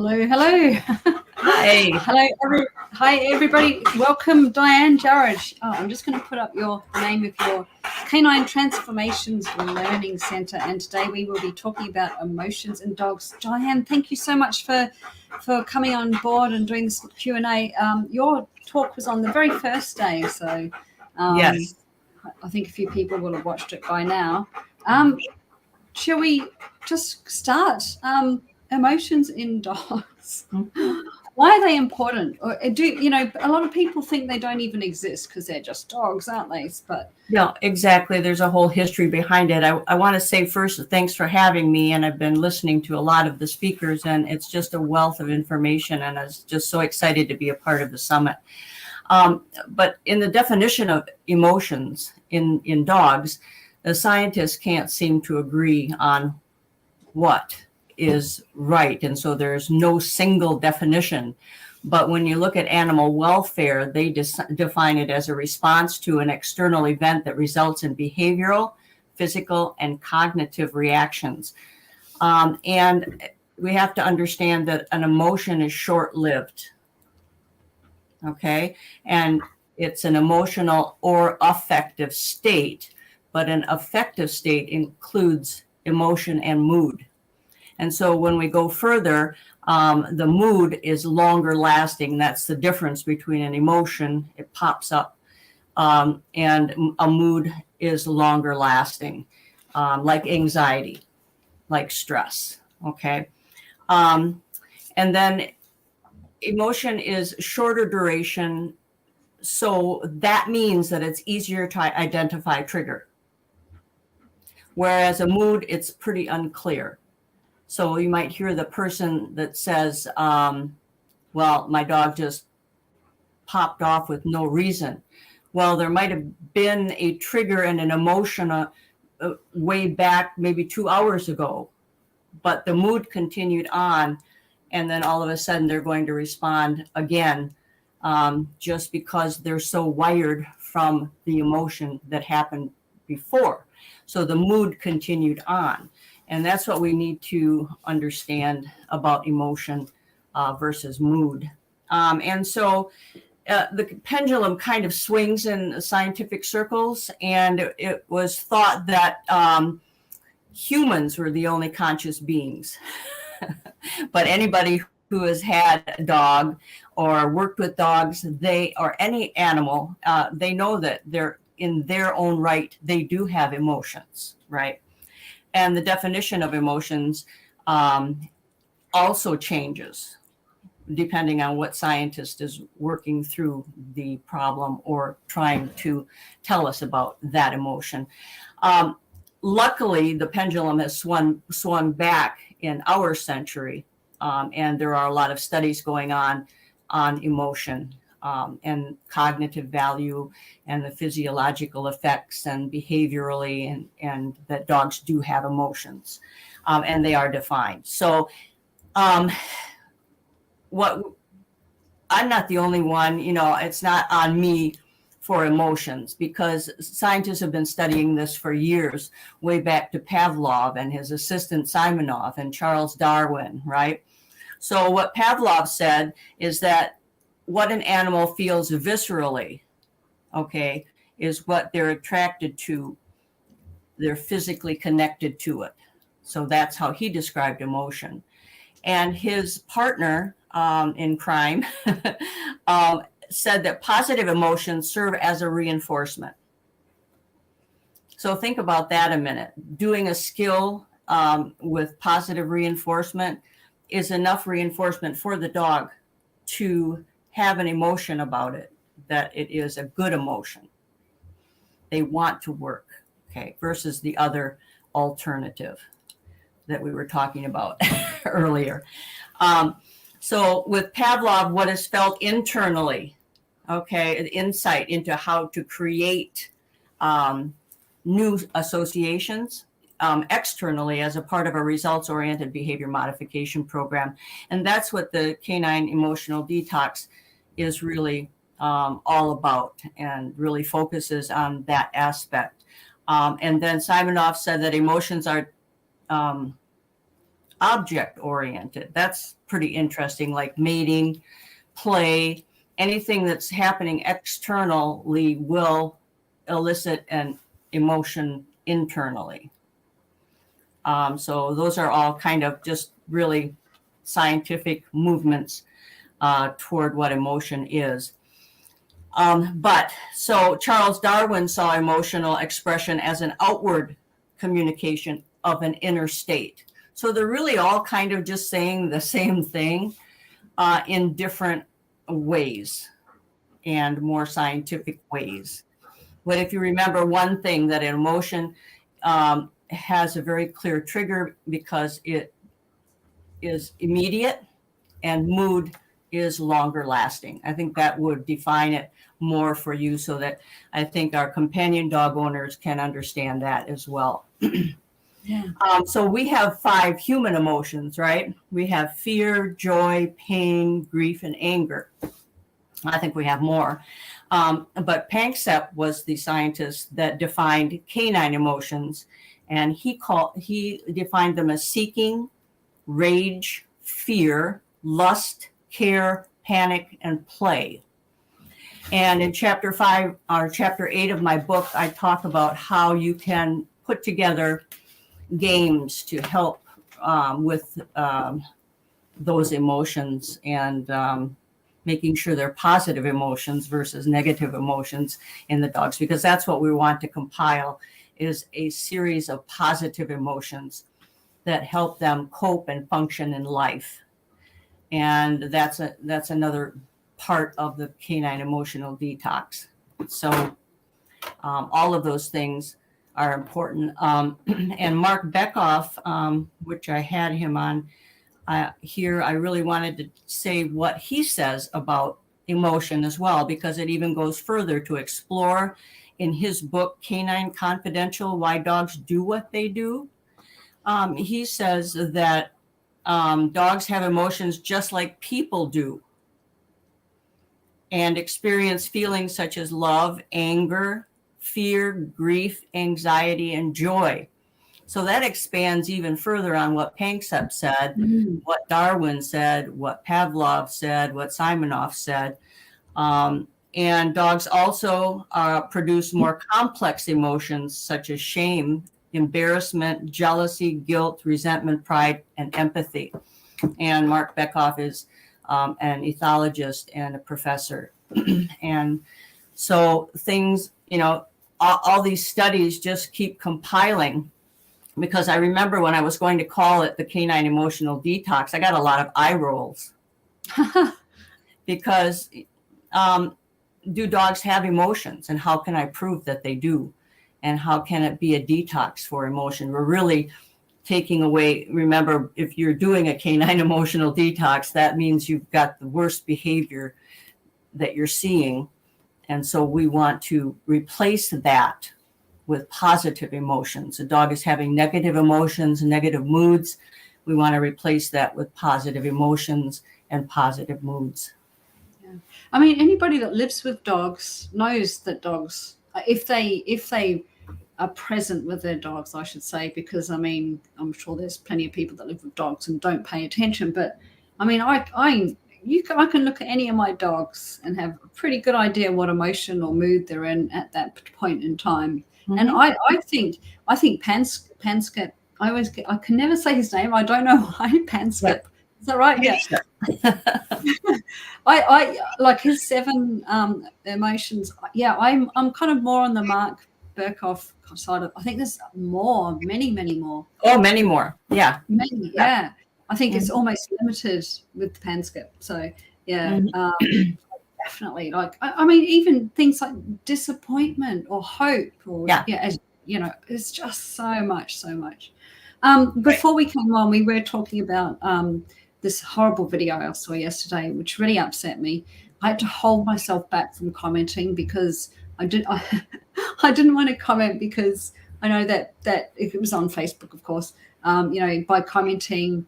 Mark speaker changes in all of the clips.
Speaker 1: Hello, hello.
Speaker 2: Hi.
Speaker 1: Hi, everybody. Welcome, Diane Garrod. I'm just going to put up the name of your Canine Transformations Learning Center, and today we will be talking about emotions in dogs. Diane, thank you so much for coming on board and doing this Q&A. Your talk was on the very first day, so
Speaker 2: Yes.
Speaker 1: I think a few people will have watched it by now. Shall we just start? Emotions in dogs. Why are they important? Or a lot of people think they don't even exist because they're just dogs, aren't they? But
Speaker 2: yeah, exactly. There's a whole history behind it. I want to say first, thanks for having me. And I've been listening to a lot of the speakers, and it's just a wealth of information. And I was just so excited to be a part of the summit. But in the definition of emotions in dogs, the scientists can't seem to agree on what is right. And so there's no single definition. But when you look at animal welfare, they define it as a response to an external event that results in behavioral, physical, and cognitive reactions. And we have to understand that an emotion is short-lived. Okay? And it's an emotional or affective state, but an affective state includes emotion and mood. And so when we go further, the mood is longer lasting. That's the difference between an emotion, it pops up, and a mood is longer lasting, like anxiety, like stress, okay? And then emotion is shorter duration, so that means that it's easier to identify trigger. Whereas a mood, it's pretty unclear. So you might hear the person that says, well, my dog just popped off with no reason. Well, there might have been a trigger and an emotion way back, maybe 2 hours ago, but the mood continued on. And then all of a sudden they're going to respond again, just because they're so wired from the emotion that happened before. So the mood continued on. And that's what we need to understand about emotion versus mood. And so the pendulum kind of swings in scientific circles, and it was thought that humans were the only conscious beings. But anybody who has had a dog or worked with dogs, or any animal, they know that they're in their own right, they do have emotions, right? And the definition of emotions also changes depending on what scientist is working through the problem or trying to tell us about that emotion. Luckily, the pendulum has swung back in our century, and there are a lot of studies going on emotion and cognitive value and the physiological effects and behaviorally, and that dogs do have emotions, and they are defined. So I'm not the only one, it's not on me for emotions, because scientists have been studying this for years, way back to Pavlov and his assistant Simonov and Charles Darwin, right? So what Pavlov said is that what an animal feels viscerally, okay, is what they're attracted to. They're physically connected to it. So that's how he described emotion. And his partner in crime said that positive emotions serve as a reinforcement. So think about that a minute. Doing a skill with positive reinforcement is enough reinforcement for the dog to have an emotion about it, that it is a good emotion. They want to work, okay, versus the other alternative that we were talking about earlier. So with Pavlov, what is felt internally, okay, an insight into how to create new associations externally as a part of a results-oriented behavior modification program. And that's what the Canine Emotional Detox is really all about, and really focuses on that aspect. And then Simonov said that emotions are object oriented. That's pretty interesting, like mating, play, anything that's happening externally will elicit an emotion internally. So those are all kind of just really scientific movements toward what emotion is. But so Charles Darwin saw emotional expression as an outward communication of an inner state. So they're really all kind of just saying the same thing in different ways and more scientific ways. But if you remember one thing, that an emotion has a very clear trigger because it is immediate and mood is longer lasting. I think that would define it more for you, so that I think our companion dog owners can understand that as well.
Speaker 1: Yeah.
Speaker 2: So we have 5 human emotions, right? We have fear, joy, pain, grief, and anger. I think we have more. But Panksepp was the scientist that defined canine emotions, and he defined them as seeking, rage, fear, lust, care, panic, and play. And in chapter 5 or chapter 8 of my book, I talk about how you can put together games to help with those emotions and making sure they're positive emotions versus negative emotions in the dogs, because that's what we want to compile, is a series of positive emotions that help them cope and function in life. And that's another part of the Canine Emotional Detox. So all of those things are important. And Mark Bekoff, which I had him on here, I really wanted to say what he says about emotion as well, because it even goes further to explore in his book, Canine Confidential, Why Dogs Do What They Do. He says that dogs have emotions just like people do, and experience feelings such as love, anger, fear, grief, anxiety, and joy. So that expands even further on what Panksepp said, what Darwin said, what Pavlov said, what Simonoff said. And dogs also produce more complex emotions such as shame, embarrassment, jealousy, guilt, resentment, pride, and empathy. And Mark Bekoff is an ethologist and a professor. And so things, all these studies just keep compiling, because I remember when I was going to call it the Canine Emotional Detox, I got a lot of eye rolls because do dogs have emotions, and how can I prove that they do? And how can it be a detox for emotion? We're really taking away, remember, if you're doing a canine emotional detox, that means you've got the worst behavior that you're seeing. And so we want to replace that with positive emotions. A dog is having negative emotions, negative moods. We want to replace that with positive emotions and positive moods.
Speaker 1: Yeah. I mean, anybody that lives with dogs knows that dogs, if they are present with their dogs, I should say, because I mean, I'm sure there's plenty of people that live with dogs and don't pay attention. But I mean, I can look at any of my dogs and have a pretty good idea what emotion or mood they're in at that point in time. Mm-hmm. And I think Panksepp, I can never say his name. I don't know why. Panksepp. Yeah. Is that right? Yeah. I like his 7 emotions. Yeah, I'm kind of more on the Mark Bekoff side of. I think there's many more.
Speaker 2: Oh, many more. Yeah.
Speaker 1: Many, yeah. I think it's almost limited with Panksepp. So yeah, definitely. Like I mean, even things like disappointment or hope, or as you know, it's just so much. Before we came on, we were talking about this horrible video I saw yesterday, which really upset me. I had to hold myself back from commenting because I didn't want to comment, because I know that it was on Facebook, of course. By commenting,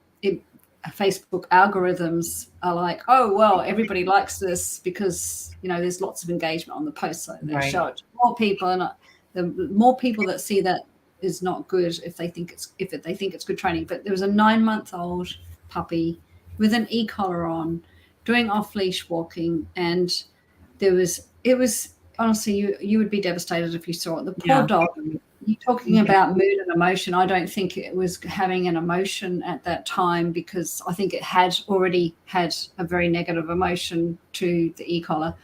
Speaker 1: Facebook algorithms are like, oh well, everybody likes this because there's lots of engagement on the post, so they show it to more people, and the more people that see that is not good if they think it's good training. But there was a 9-month-old puppy with an e-collar on, doing off-leash walking, and it was honestly, you would be devastated if you saw it. The poor
Speaker 2: Yeah.
Speaker 1: dog. You're talking about mood and emotion. I don't think it was having an emotion at that time, because I think it had already had a very negative emotion to the e-collar.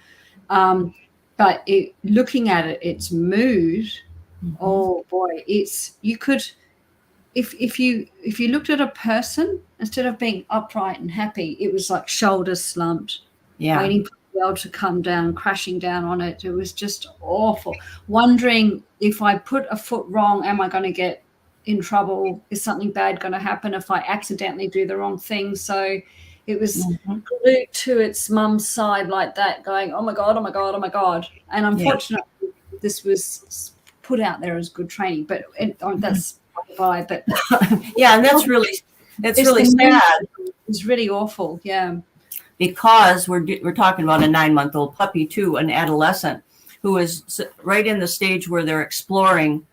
Speaker 1: But looking at it, its mood, oh boy, you could, if you looked at a person, instead of being upright and happy, it was like shoulders slumped,
Speaker 2: Yeah.
Speaker 1: waiting for the world to come down, crashing down on it. It was just awful. Wondering, if I put a foot wrong, am I going to get in trouble? Is something bad going to happen if I accidentally do the wrong thing? So it was glued to its mum's side like that, going, oh my God, oh my God, oh my God. And unfortunately, this was put out there as good training, but that's by. But
Speaker 2: yeah, and that's really, it's really sad.
Speaker 1: It's really awful. Yeah.
Speaker 2: Because we're talking about a 9-month-old puppy too, an adolescent who is right in the stage where they're exploring,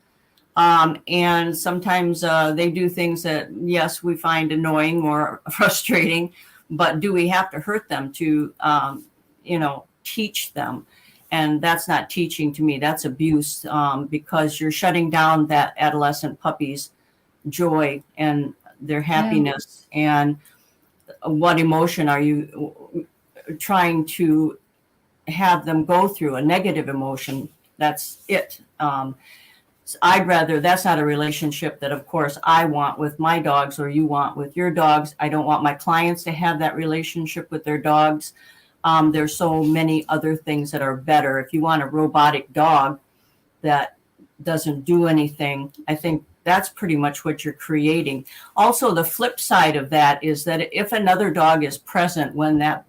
Speaker 2: and sometimes they do things that, yes, we find annoying or frustrating, but do we have to hurt them to teach them? And that's not teaching to me, that's abuse, because you're shutting down that adolescent puppy's joy and their happiness. And what emotion are you trying to have them go through? A negative emotion, that's it. I'd rather, that's not a relationship that, of course, I want with my dogs or you want with your dogs. I don't want my clients to have that relationship with their dogs. There's so many other things that are better. If you want a robotic dog that doesn't do anything, I think that's pretty much what you're creating. Also, the flip side of that is that if another dog is present when that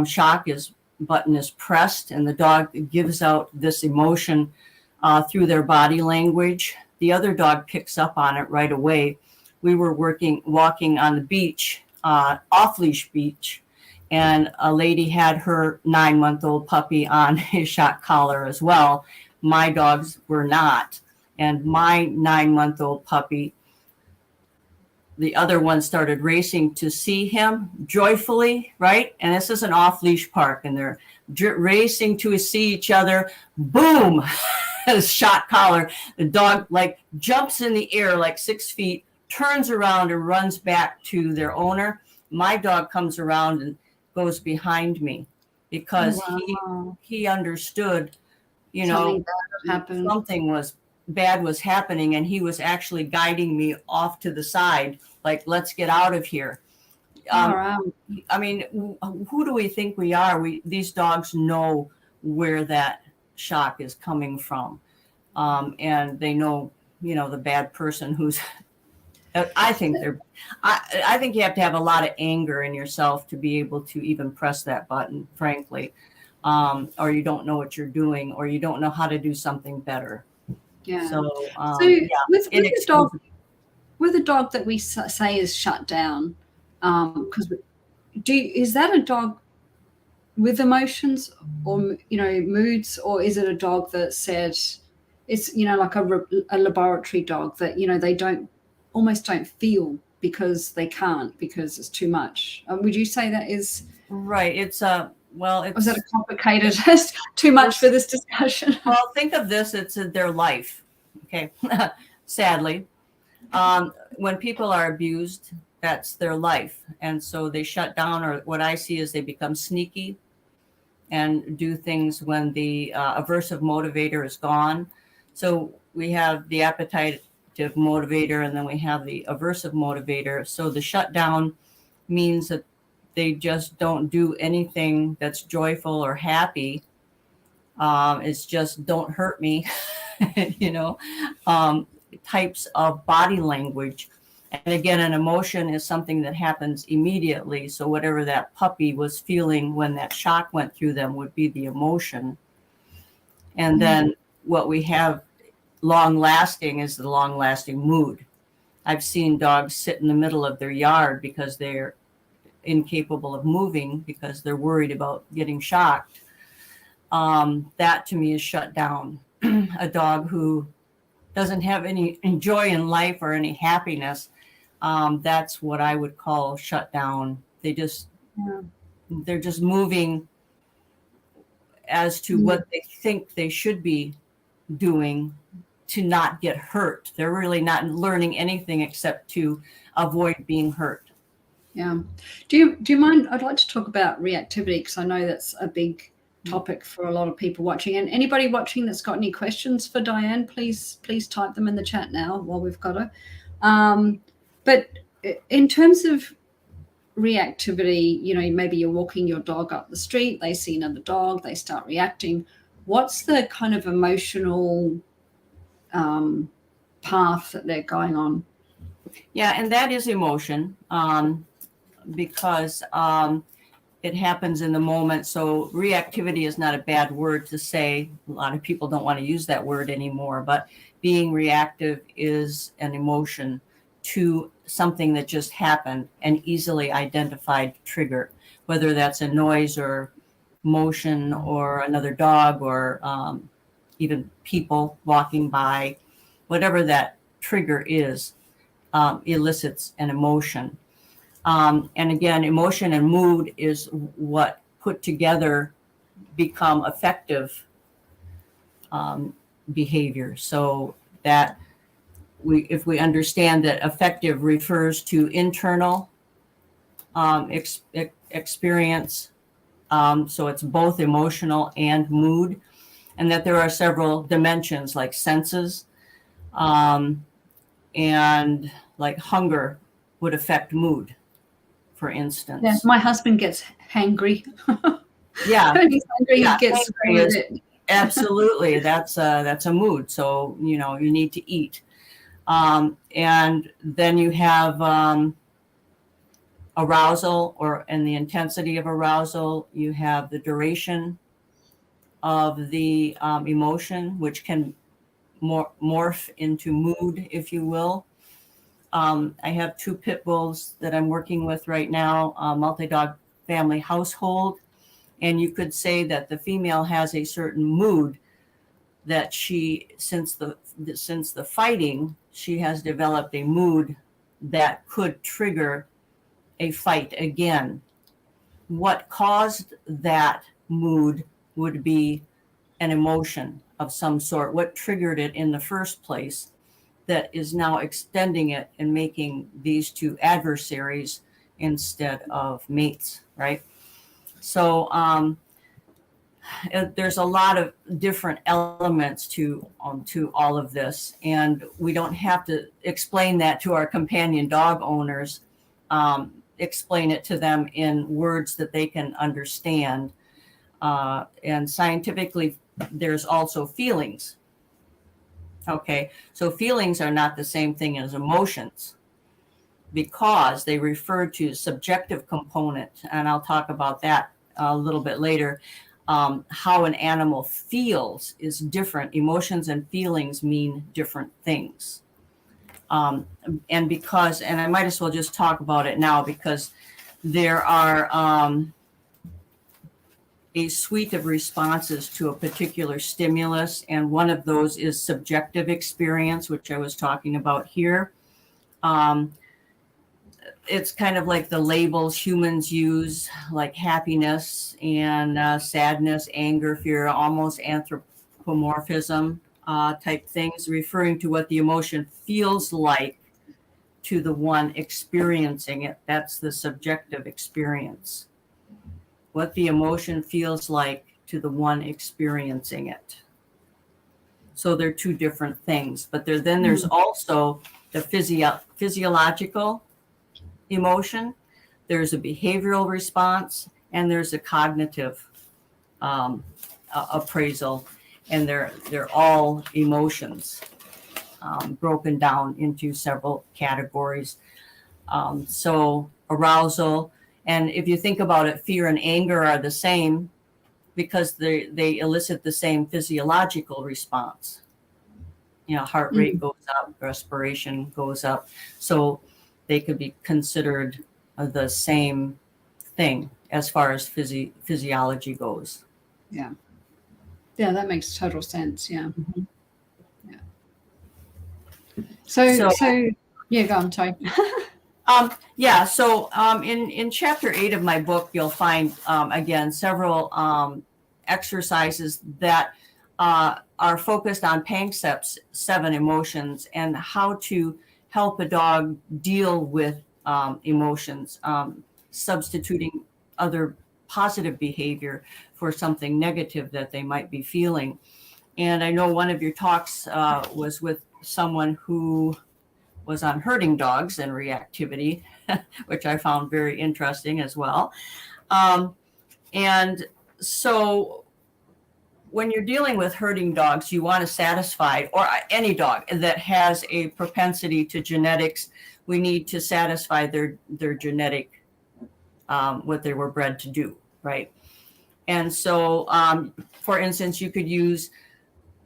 Speaker 2: shock button is pressed, and the dog gives out this emotion through their body language, the other dog picks up on it right away. We were walking on the beach, off-leash beach, and a lady had her 9-month-old puppy on a shock collar as well. My dogs were not. And my 9-month-old puppy, the other one started racing to see him joyfully, right? And this is an off-leash park, and they're racing to see each other. Boom! Shot collar. The dog jumps in the air 6 feet, turns around and runs back to their owner. My dog comes around and goes behind me because he understood, something bad was happening, and he was actually guiding me off to the side, let's get out of here. I mean, who do we think we are? These dogs know where that shock is coming from, and they know, the bad person who's. I think I think you have to have a lot of anger in yourself to be able to even press that button, frankly, or you don't know what you're doing, or you don't know how to do something better.
Speaker 1: Yeah.
Speaker 2: So
Speaker 1: with a dog that we say is shut down, because is that a dog with emotions or moods, or is it a dog that said it's like a laboratory dog that they almost don't feel because they can't, because it's too much? Would you say that is
Speaker 2: right? It's is
Speaker 1: that a complicated too much for this discussion?
Speaker 2: Well, think of this, it's their life. Okay. Sadly, when people are abused, that's their life, and so they shut down, or what I see is they become sneaky and do things when the aversive motivator is gone. So we have the appetitive motivator, and then we have the aversive motivator. So the shutdown means that they just don't do anything that's joyful or happy. It's just don't hurt me, types of body language. And again, an emotion is something that happens immediately. So whatever that puppy was feeling when that shock went through them would be the emotion. And then what we have long lasting is the long lasting mood. I've seen dogs sit in the middle of their yard because they're incapable of moving because they're worried about getting shocked. That to me is shut down. A dog who doesn't have any joy in life or any happiness, that's what I would call shut down. They're just moving as to what they think they should be doing to not get hurt. They're really not learning anything except to avoid being hurt.
Speaker 1: Yeah. Do you mind? I'd like to talk about reactivity, because I know that's a big topic for a lot of people watching. And anybody watching that's got any questions for Diane, please type them in the chat now while we've got her. But in terms of reactivity, maybe you're walking your dog up the street, they see another dog, they start reacting. What's the kind of emotional path that they're going on?
Speaker 2: Yeah, and that is emotion, because it happens in the moment. So reactivity is not a bad word to say. A lot of people don't want to use that word anymore, but being reactive is an emotion to something that just happened, an easily identified trigger, whether that's a noise or motion or another dog or even people walking by. Whatever that trigger is, elicits an emotion. And again, emotion and mood is what put together become effective behavior. So that if we understand that effective refers to internal experience, so it's both emotional and mood, and that there are several dimensions like senses, and like hunger would affect mood, for instance.
Speaker 1: Yeah, my husband gets hangry.
Speaker 2: Yeah,
Speaker 1: when he's hungry,
Speaker 2: yeah,
Speaker 1: he gets
Speaker 2: hangry absolutely. That's a mood. So you need to eat, and then you have arousal, and the intensity of arousal. You have the duration of the emotion, which can morph into mood, if you will. I have 2 pit bulls that I'm working with right now, multi-dog family household. And you could say that the female has a certain mood that since the fighting, she has developed a mood that could trigger a fight again. What caused that mood would be an emotion of some sort. What triggered it in the first place that is now extending it and making these 2 adversaries instead of mates, right? So there's a lot of different elements to all of this, and we don't have to explain that to our companion dog owners. Explain it to them in words that they can understand. And scientifically, there's also feelings. Okay, so feelings are not the same thing as emotions, because they refer to subjective component, and I'll talk about that a little bit later. How an animal feels is different. Emotions and feelings mean different things. And I might as well just talk about it now, because there are a suite of responses to a particular stimulus, and one of those is subjective experience, which I was talking about here. It's kind of like the labels humans use, like happiness and sadness, anger, fear, almost anthropomorphism type things, referring to what the emotion feels like to the one experiencing it. That's the subjective experience. What the emotion feels like to the one experiencing it. So they're 2 different things. But there's also the physiological emotion, there's a behavioral response, and there's a cognitive appraisal, and they're all emotions broken down into several categories. So arousal, and if you think about it, fear and anger are the same, because they elicit the same physiological response. Heart rate goes up, respiration goes up. So they could be considered the same thing as far as physiology goes.
Speaker 1: Yeah, that makes total sense. Yeah.
Speaker 2: Mm-hmm.
Speaker 1: Yeah. So yeah, go on, sorry.
Speaker 2: In chapter 8 of my book, you'll find, again, several exercises that are focused on Panksepp's 7 emotions and how to help a dog deal with emotions, substituting other positive behavior for something negative that they might be feeling. And I know one of your talks was with someone who was on herding dogs and reactivity, which I found very interesting as well. And so when you're dealing with herding dogs, you want to satisfy, or any dog that has a propensity to genetics, we need to satisfy their genetic, what they were bred to do, right? And so, for instance, you could use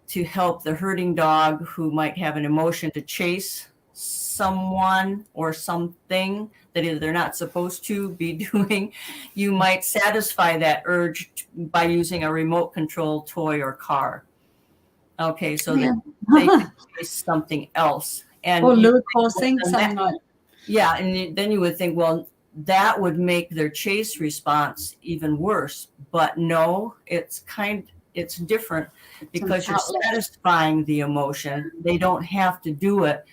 Speaker 2: to help the herding dog who might have an emotion to chase someone or something that they're not supposed to be doing, you might satisfy that urge by using a remote control toy or car. Okay, so that they can chase something else. And
Speaker 1: or lure coursing, something like that.
Speaker 2: Yeah, and then you would think, well, that would make their chase response even worse. But no, it's different because you're satisfying the emotion. They don't have to do it.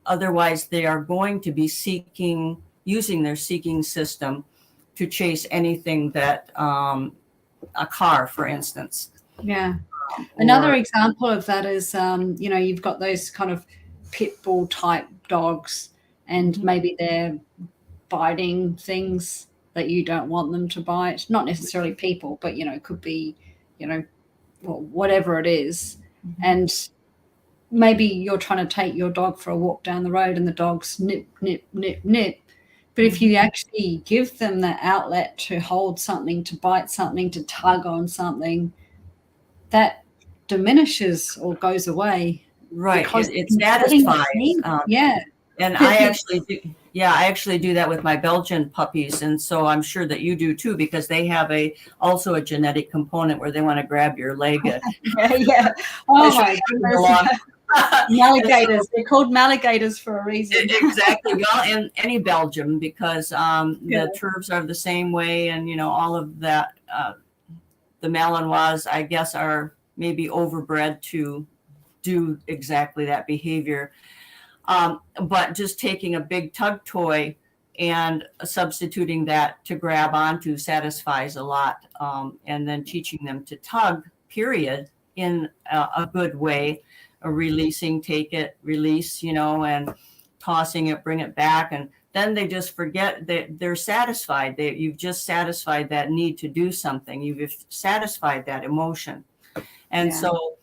Speaker 2: Otherwise, they are going to be using their seeking system to chase anything that, a car, for instance.
Speaker 1: Yeah. Another example of that is, you've got those kind of pit bull type dogs, and maybe they're biting things that you don't want them to bite. Not necessarily people, but, it could be, whatever it is. And maybe you're trying to take your dog for a walk down the road and the dog's nip, nip, nip, nip. But if you actually give them the outlet to hold something, to bite something, to tug on something, that diminishes or goes away.
Speaker 2: Right. It satisfies.
Speaker 1: Yeah.
Speaker 2: And I actually do that with my Belgian puppies. And so I'm sure that you do too, because they have also a genetic component where they want to grab your leg.
Speaker 1: Yeah. Oh my goodness. Maligators. They're called maligators for a reason.
Speaker 2: Exactly. Well, and any Belgian, because the turfs are the same way, and all of that. The Malinois, I guess, are maybe overbred to do exactly that behavior. But just taking a big tug toy and substituting that to grab onto satisfies a lot. And then teaching them to tug, period, in a good way, releasing, take it, release, and tossing it, bring it back. And then they just forget that they're satisfied. You've just satisfied that need to do something. You've satisfied that emotion. And so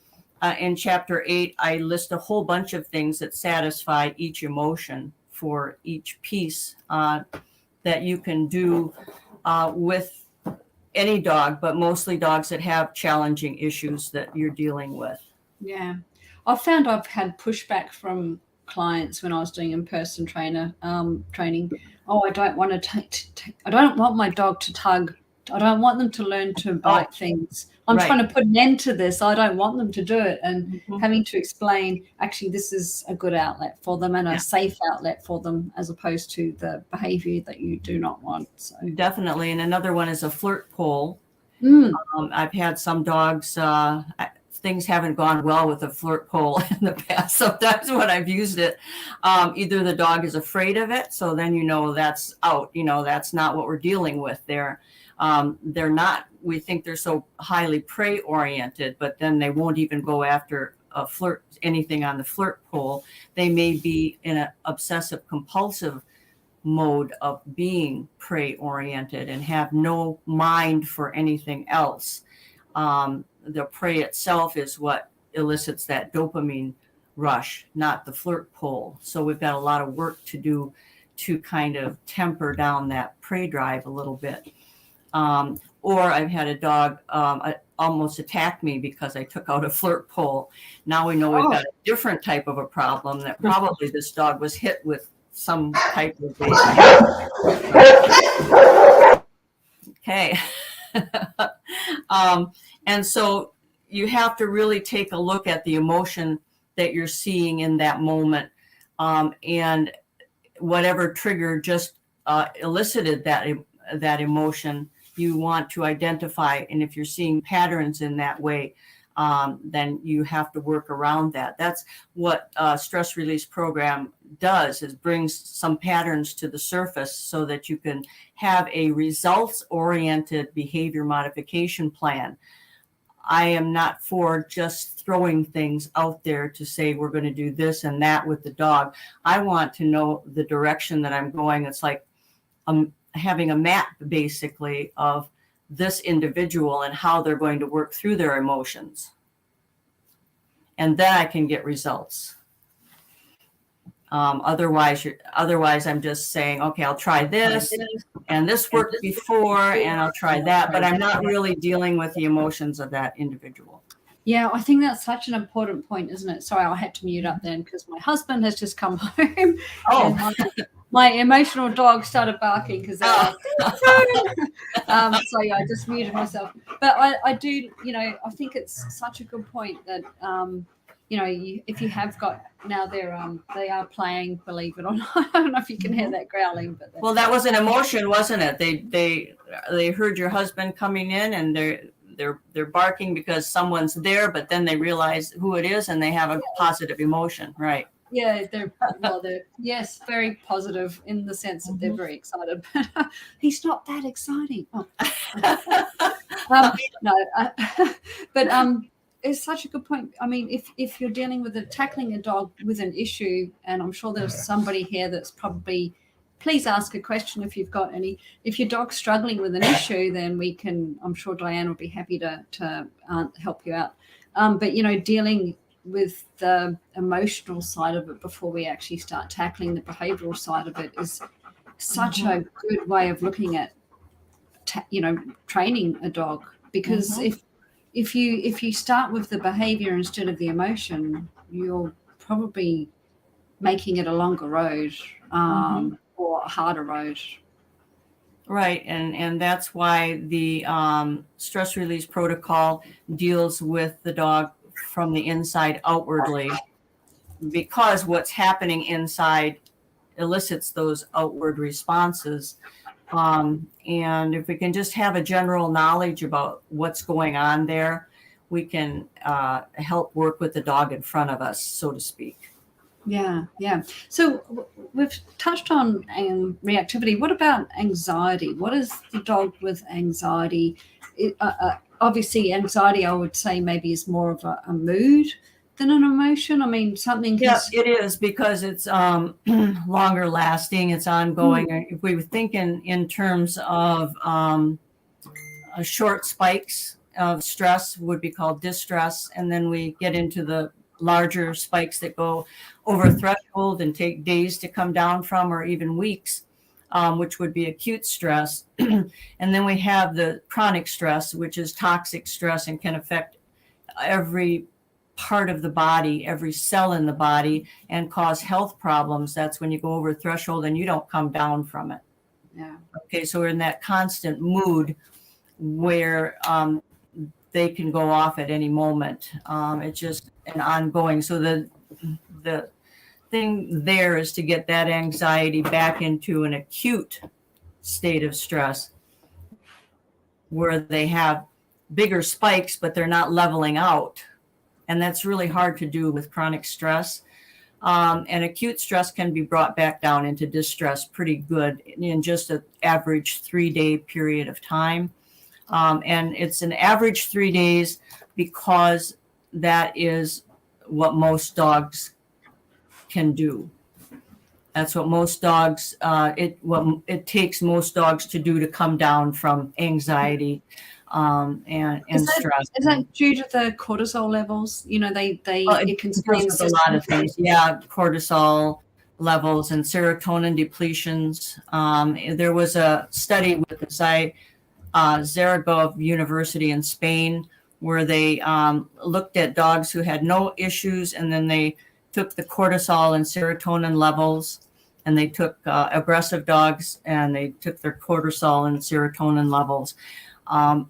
Speaker 2: in chapter 8, I list a whole bunch of things that satisfy each emotion for each piece that you can do with any dog, but mostly dogs that have challenging issues that you're dealing with.
Speaker 1: Yeah. I've found I've had pushback from clients when I was doing in-person training. I don't want I don't want my dog to tug. I don't want them to learn to bite things. I'm trying to put an end to this. I don't want them to do it. And having to explain, actually, this is a good outlet for them and a safe outlet for them, as opposed to the behavior that you do not want. So. Definitely.
Speaker 2: And another one is a flirt pole. I've had some dogs, things haven't gone well with a flirt pole in the past. Sometimes when I've used it, either the dog is afraid of it. So then, that's out, that's not what we're dealing with there. They're not, we think they're so highly prey oriented, but then they won't even go after anything on the flirt pole. They may be in an obsessive compulsive mode of being prey oriented and have no mind for anything else. The prey itself is what elicits that dopamine rush, not the flirt pole. So we've got a lot of work to do to kind of temper down that prey drive a little bit. Or I've had a dog almost attack me because I took out a flirt pole. Now we know we've got a different type of a problem, that probably this dog was hit with some type of okay. And so you have to really take a look at the emotion that you're seeing in that moment. and whatever trigger just elicited that emotion, you want to identify. And if you're seeing patterns in that way, then you have to work around that. That's what stress release program does, is brings some patterns to the surface so that you can have a results-oriented behavior modification plan. I am not for just throwing things out there to say we're going to do this and that with the dog. I want to know the direction that I'm going. It's like having a map, basically, of this individual and how they're going to work through their emotions. And then I can get results. Otherwise, I'm just saying, okay, I'll try this, and this worked before, and I'll try that, but I'm not really dealing with the emotions of that individual.
Speaker 1: Yeah, I think that's such an important point, isn't it? Sorry, I had to mute up then because my husband has just come home.
Speaker 2: Oh,
Speaker 1: my emotional dog started barking because so yeah, I just muted myself. But I do, I think it's such a good point that if you have got now they are playing, believe it or not. I don't know if you can hear that growling, but
Speaker 2: well, that was an emotion, wasn't it? They heard your husband coming in, and they're barking because someone's there, but then they realize who it is and they have a positive emotion, right?
Speaker 1: Yeah, they're yes, very positive in the sense that they're very excited, but he's not that exciting. Oh. But it's such a good point. I mean, if you're dealing with tackling a dog with an issue, and I'm sure there's somebody here that's probably, please ask a question if you've got any. If your dog's struggling with an issue, then I'm sure Diane will be happy to help you out. But dealing with the emotional side of it before we actually start tackling the behavioral side of it is such a good way of looking at training a dog, because if you start with the behavior instead of the emotion, you're probably making it a longer road or a harder road.
Speaker 2: Right, and that's why the stress release protocol deals with the dog from the inside outwardly, because what's happening inside elicits those outward responses. And if we can just have a general knowledge about what's going on there, we can help work with the dog in front of us, so to speak.
Speaker 1: Yeah. So we've touched on reactivity. What about anxiety? What is the dog with anxiety? Obviously, anxiety, I would say, maybe is more of a mood than an emotion. I mean, something.
Speaker 2: Yes, it is, because it's longer lasting. It's ongoing. If we were thinking in terms of short spikes of stress, would be called distress, and then we get into the larger spikes that go over threshold and take days to come down from, or even weeks, which would be acute stress. And then we have the chronic stress, which is toxic stress and can affect every part of the body, every cell in the body, and cause health problems. That's when you go over threshold and you don't come down from it.
Speaker 1: Yeah.
Speaker 2: Okay, so we're in that constant mood where they can go off at any moment. It's just an ongoing. So the thing there is to get that anxiety back into an acute state of stress where they have bigger spikes, but they're not leveling out. And that's really hard to do with chronic stress. And acute stress can be brought back down into distress pretty good in just an average 3-day period of time. And it's an average 3 days because that is what most dogs can do. That's what most dogs, it takes most dogs to do to come down from anxiety and stress.
Speaker 1: Is that due to the cortisol levels? It can
Speaker 2: goes with a lot of things. Yeah, cortisol levels and serotonin depletions. There was a study with the Zaragoza University in Spain where they looked at dogs who had no issues, and then they took the cortisol and serotonin levels, and they took aggressive dogs and they took their cortisol and serotonin levels. And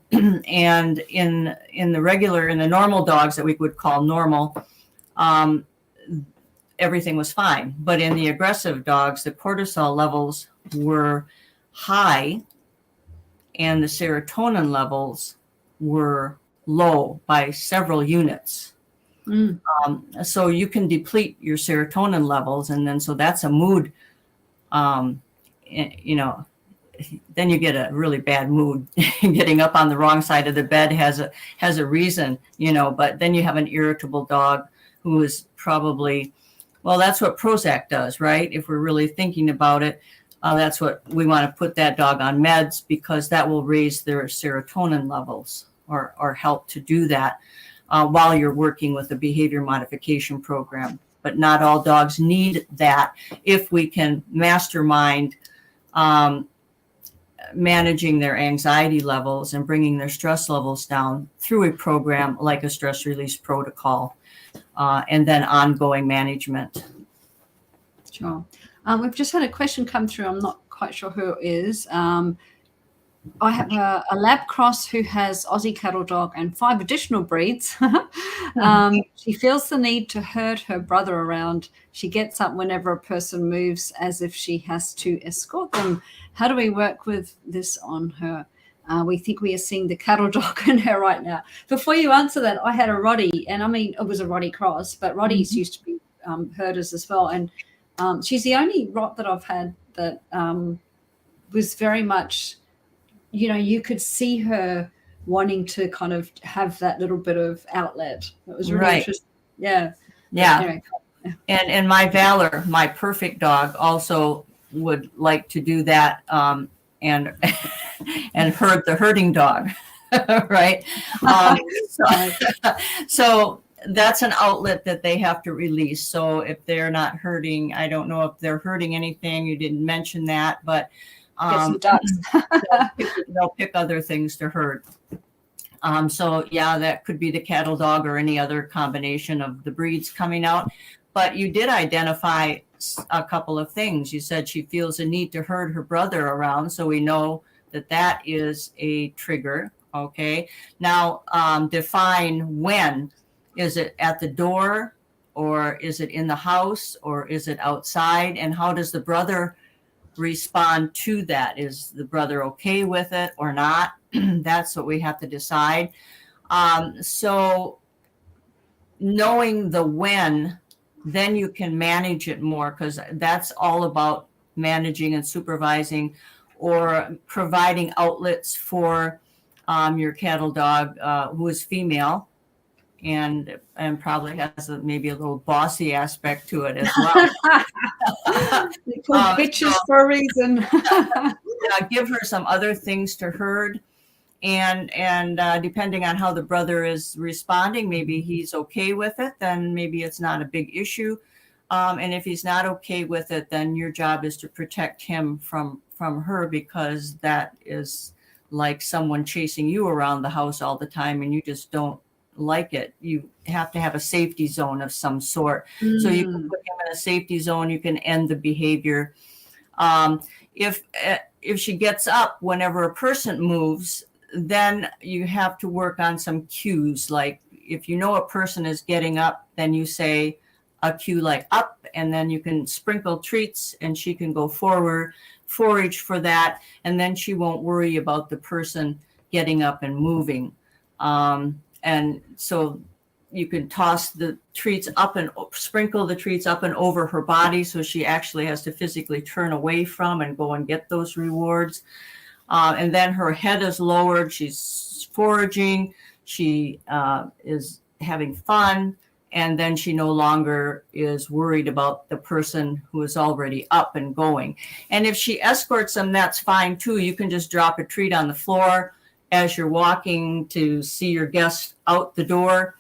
Speaker 2: in the normal dogs that we would call normal, everything was fine. But in the aggressive dogs, the cortisol levels were high and the serotonin levels were low by several units. So you can deplete your serotonin levels, and then so that's a mood, you know, then you get a really bad mood. Getting up on the wrong side of the bed has a reason, you know, but then you have an irritable dog who is probably, well, that's what Prozac does, right? If we're really thinking about it, that's what we want to put that dog on meds, because that will raise their serotonin levels or help to do that while you're working with a behavior modification program. But not all dogs need that if we can mastermind managing their anxiety levels and bringing their stress levels down through a program like a stress release protocol, and then ongoing management.
Speaker 1: Sure. We've just had a question come through. I'm not quite sure who it is. I have a lab cross who has Aussie cattle dog and 5 additional breeds. She feels the need to herd her brother around. She gets up whenever a person moves as if she has to escort them. How do we work with this on her? We think we are seeing the cattle dog in her right now. Before you answer that, I had a Roddy, and I mean, it was a Roddy cross, but Roddies used to be herders as well. And she's the only Rot that I've had that was very much, you know, you could see her wanting to kind of have that little bit of outlet. It was really interesting. Yeah.
Speaker 2: Yeah. And my Valor, my perfect dog, also would like to do that, and herd the herding dog, right? So that's an outlet that they have to release. So if they're not herding, I don't know if they're herding anything. You didn't mention that, but
Speaker 1: get some ducks.
Speaker 2: they'll pick other things to herd. So yeah, that could be the cattle dog or any other combination of the breeds coming out. But you did identify a couple of things. You said she feels a need to herd her brother around. So we know that that is a trigger. Okay. Now, define when. Is it at the door, or is it in the house, or is it outside? And how does the brother respond to that? Is the brother okay with it or not? That's what we have to decide. So knowing the when, then you can manage it more, because that's all about managing and supervising or providing outlets for your cattle dog who is female and probably has maybe a little bossy aspect to it as well.
Speaker 1: They're called bitches for a reason.
Speaker 2: Give her some other things to herd. And depending on how the brother is responding, maybe he's okay with it, then maybe it's not a big issue. And if he's not okay with it, then your job is to protect him from her, because that is like someone chasing you around the house all the time and you just don't like it. You have to have a safety zone of some sort. So you can put him in a safety zone, you can end the behavior. If she gets up whenever a person moves, then you have to work on some cues. Like if you know a person is getting up, then you say a cue like up, and then you can sprinkle treats and she can go forward, forage for that, and then she won't worry about the person getting up and moving. And so you can toss the treats up and sprinkle the treats up and over her body, so she actually has to physically turn away from and go and get those rewards. And then her head is lowered. She's foraging. She is having fun. And then she no longer is worried about the person who is already up and going. And if she escorts them, that's fine too. You can just drop a treat on the floor as you're walking to see your guests out the door,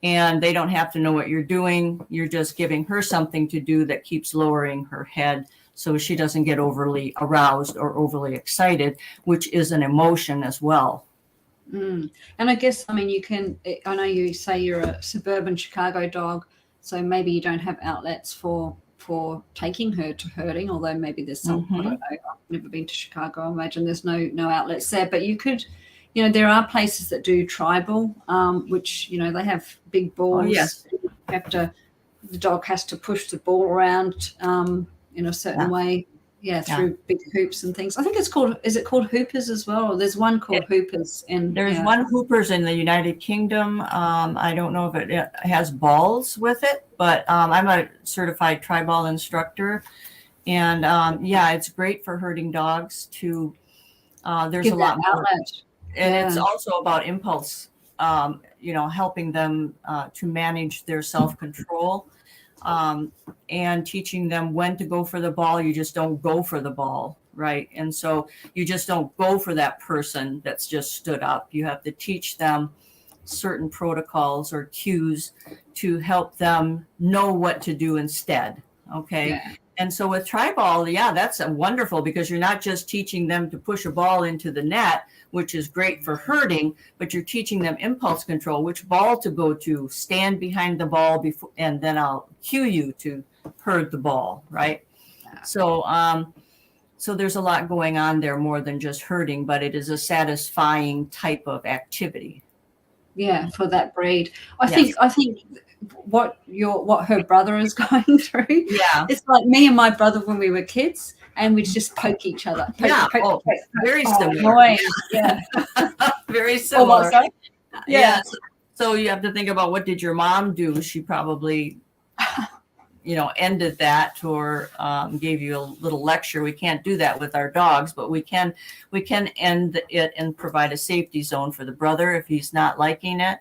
Speaker 2: and they don't have to know what you're doing. You're just giving her something to do that keeps lowering her head so she doesn't get overly aroused or overly excited, which is an emotion as well.
Speaker 1: And I guess, I mean, I know you say you're a suburban Chicago dog, so maybe you don't have outlets for taking her to herding, although maybe there's some, I don't know, I've never been to Chicago. I imagine there's no outlets there, but you could, there are places that do tribal, which, they have big balls.
Speaker 2: Oh, yes.
Speaker 1: You have to the dog has to push the ball around in a certain way. Yeah, through big hoops and things. I think is it called hoopers as well? Or there's one called hoopers. And
Speaker 2: there's one hoopers in the United Kingdom. I don't know if it has balls with it, but I'm a certified tri-ball instructor. And it's great for herding dogs to, there's a lot more. And it's also about impulse, helping them to manage their self-control. And teaching them when to go for the ball. You just don't go for the ball, right? And so you just don't go for that person that's just stood up. You have to teach them certain protocols or cues to help them know what to do instead. Okay. Yeah. And so with tri-ball, that's wonderful, because you're not just teaching them to push a ball into the net, which is great for herding, but you're teaching them impulse control, which ball to go to, stand behind the ball before, and then I'll cue you to herd the ball, right? So there's a lot going on there, more than just herding, but it is a satisfying type of activity.
Speaker 1: Yeah, for that breed. I think what her brother is going through. Yeah, it's like me and my brother when we were kids, and we'd just poke each other. Poke.
Speaker 2: Very similar.
Speaker 1: Yeah,
Speaker 2: very similar.
Speaker 1: Yeah.
Speaker 2: So you have to think about, what did your mom do? She probably, ended that, or gave you a little lecture. We can't do that with our dogs, but we can end it and provide a safety zone for the brother if he's not liking it.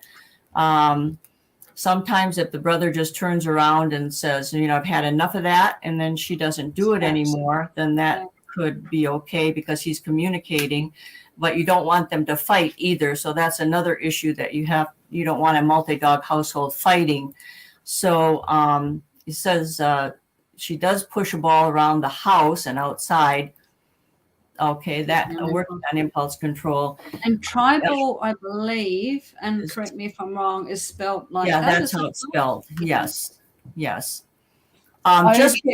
Speaker 2: Sometimes if the brother just turns around and says, I've had enough of that, and then she doesn't do it anymore, then that could be okay, because he's communicating. But you don't want them to fight either. So that's another issue that you don't want a multi-dog household fighting. So he says she does push a ball around the house and outside. Okay, that working on impulse control.
Speaker 1: And tri-ball, I believe, and correct me if I'm wrong, is spelled like that.
Speaker 2: Yeah, that's how it's spelled. Yes. Just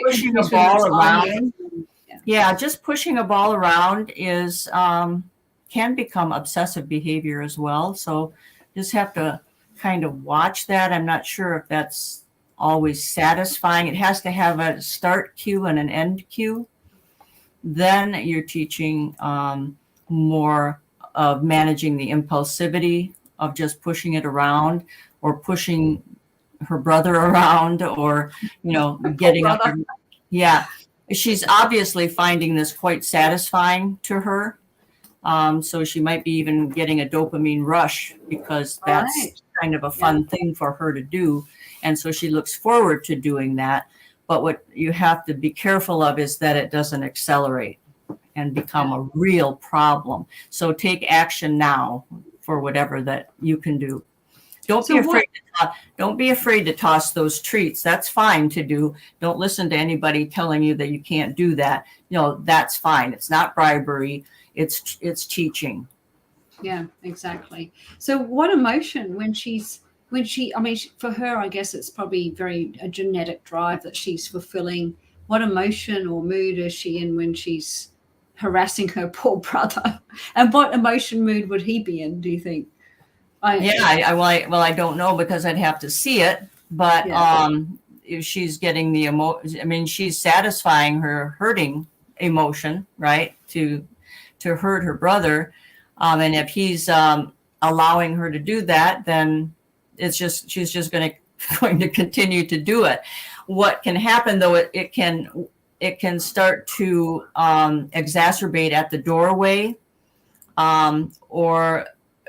Speaker 2: pushing a ball around. Yeah, just pushing a ball around is can become obsessive behavior as well. So just have to kind of watch that. I'm not sure if that's always satisfying. It has to have a start cue and an end cue. Then you're teaching more of managing the impulsivity of just pushing it around, or pushing her brother around, or, getting up. Yeah. She's obviously finding this quite satisfying to her. So she might be even getting a dopamine rush, because that's kind of a fun thing for her to do. And so she looks forward to doing that. But what you have to be careful of is that it doesn't accelerate and become a real problem. So take action now for whatever that you can do. Don't be afraid to toss those treats. That's fine to do. Don't listen to anybody telling you that you can't do that. That's fine. It's not bribery. It's teaching.
Speaker 1: Yeah, exactly. So what emotion for her, I guess it's probably a genetic drive that she's fulfilling. What emotion or mood is she in when she's harassing her poor brother? And what emotion mood would he be in, do you think?
Speaker 2: I don't know, because I'd have to see it. But if she's getting the she's satisfying her hurting emotion, right? To hurt her brother. And if he's allowing her to do that, then she's just going to continue to do it. What can happen, though, it can start to exacerbate at the doorway, or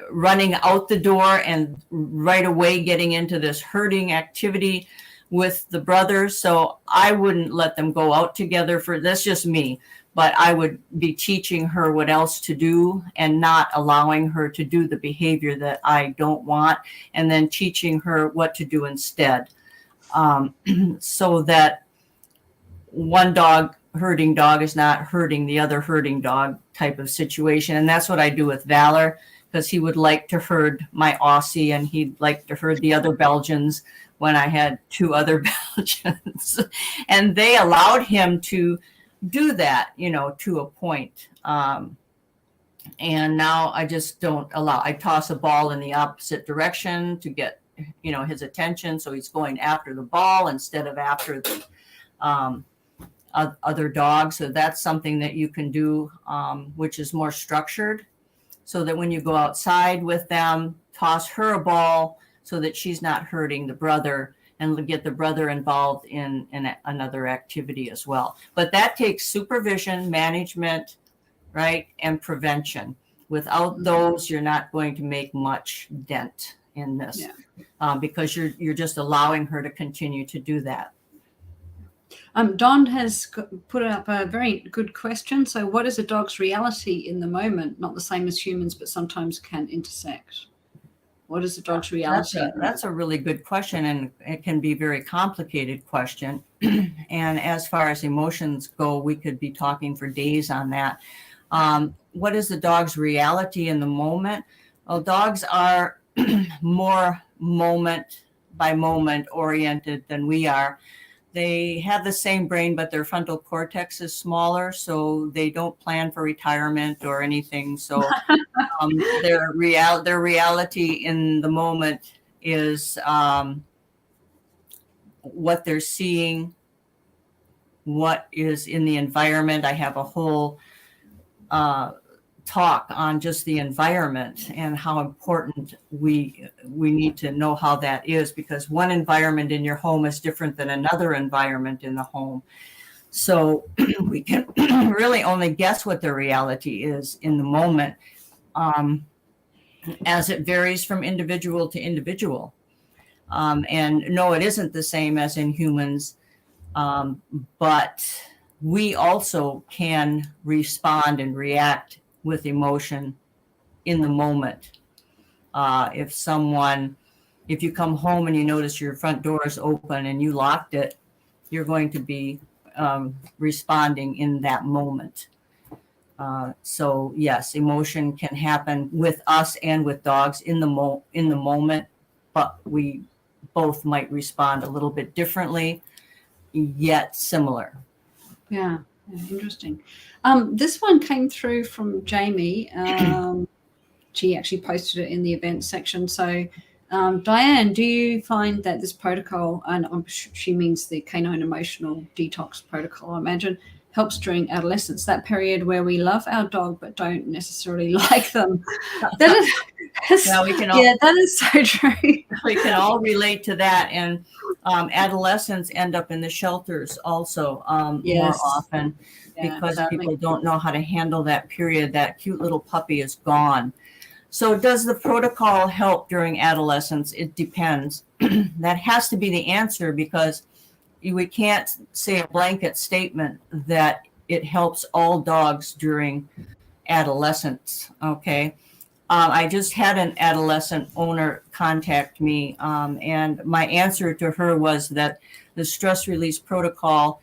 Speaker 2: running out the door and right away getting into this herding activity with the brother. So I wouldn't let them go out together. That's just me. But I would be teaching her what else to do, and not allowing her to do the behavior that I don't want, and then teaching her what to do instead, so that one herding dog is not hurting the other herding dog type of situation. And that's what I do with Valor, because he would like to herd my Aussie, and he'd like to herd the other Belgians when I had 2 other Belgians. And they allowed him to do that, to a point. And now I just don't allow. I toss a ball in the opposite direction to get his attention. So he's going after the ball instead of after the other dogs. So that's something that you can do, which is more structured, so that when you go outside with them, toss her a ball so that she's not hurting the brother, and get the brother involved in another activity as well. But that takes supervision, management, right, and prevention. Without those, you're not going to make much dent in this, because you're just allowing her to continue to do that.
Speaker 1: Don has put up a very good question. So what is a dog's reality in the moment? Not the same as humans, but sometimes can intersect. What is a dog's reality?
Speaker 2: That's a really good question, and it can be a very complicated question. And as far as emotions go, we could be talking for days on that. What is the dog's reality in the moment? Well, dogs are more moment by moment oriented than we are. They have the same brain, but their frontal cortex is smaller, so they don't plan for retirement or anything. So their reality in the moment is what they're seeing, what is in the environment. I have a whole talk on just the environment and how important we need to know how that is, because one environment in your home is different than another environment in the home. So we can really only guess what the reality is in the moment, as it varies from individual to individual. And no, it isn't the same as in humans, but we also can respond and react with emotion in the moment. If you come home and you notice your front door is open and you locked it, you're going to be responding in that moment. So yes, emotion can happen with us and with dogs in the moment, but we both might respond a little bit differently, yet similar.
Speaker 1: Yeah, interesting. This one came through from Jamie. She actually posted it in the events section. So, Diane, do you find that this protocol, and she means the Canine Emotional Detox protocol, I imagine, helps during adolescence, that period where we love our dog but don't necessarily like them? That is so true.
Speaker 2: We can all relate to that. And adolescents end up in the shelters also more often, because people don't know how to handle that period. That cute little puppy is gone. So does the protocol help during adolescence? It depends. That has to be the answer, because we can't say a blanket statement that it helps all dogs during adolescence. Okay. I just had an adolescent owner contact me, and my answer to her was that the stress release protocol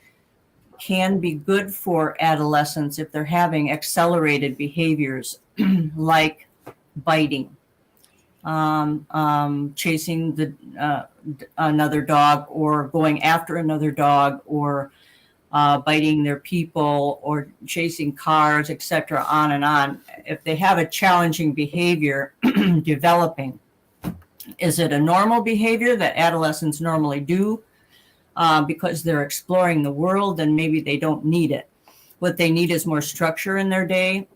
Speaker 2: can be good for adolescents if they're having accelerated behaviors like biting, chasing another dog, or going after another dog, or biting their people, or chasing cars, etc., on and on. If they have a challenging behavior developing, is it a normal behavior that adolescents normally do because they're exploring the world? Then maybe they don't need it. What they need is more structure in their day.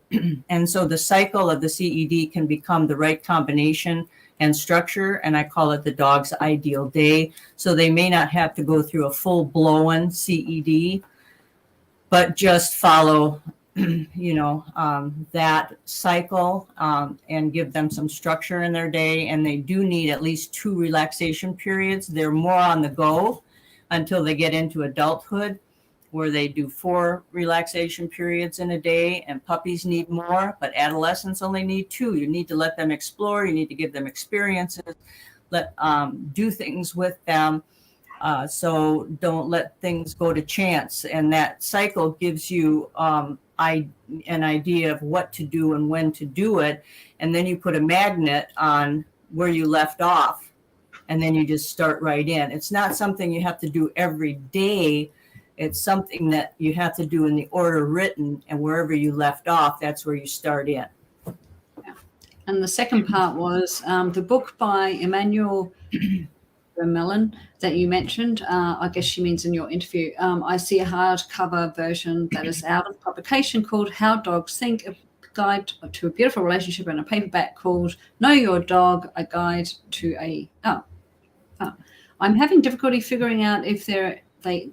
Speaker 2: And so the cycle of the CED can become the right combination and structure, and I call it the dog's ideal day. So they may not have to go through a full-blown CED, but just follow, that cycle, and give them some structure in their day. And they do need at least 2 relaxation periods. They're more on the go until they get into adulthood, where they do 4 relaxation periods in a day, and puppies need more, but adolescents only need 2. You need to let them explore. You need to give them experiences, do things with them. So don't let things go to chance. And that cycle gives you an idea of what to do and when to do it. And then you put a magnet on where you left off, and then you just start right in. It's not something you have to do every day. It's something that you have to do in the order written, and wherever you left off, that's where you start in.
Speaker 1: And the second part was the book by Emmanuel Vermeulen that you mentioned. I guess she means in your interview. I see a hardcover version that is out of publication called How Dogs Think, a guide to a beautiful relationship, and a paperback called Know Your Dog, a guide to a... I'm having difficulty figuring out if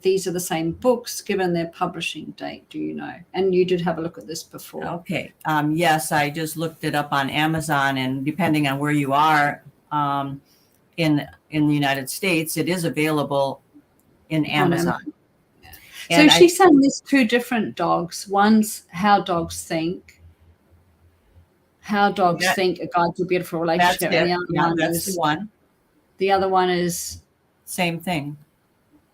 Speaker 1: these are the same books given their publishing date. Do you know? And you did have a look at this before.
Speaker 2: Okay. Yes, I just looked it up on Amazon, and depending on where you are in the United States, it is available in Amazon.
Speaker 1: So she's saying there's two different dogs. One's How Dogs Think. How Dogs Think, a guide to a beautiful relationship.
Speaker 2: That's it. That's the one.
Speaker 1: The other one is
Speaker 2: same thing.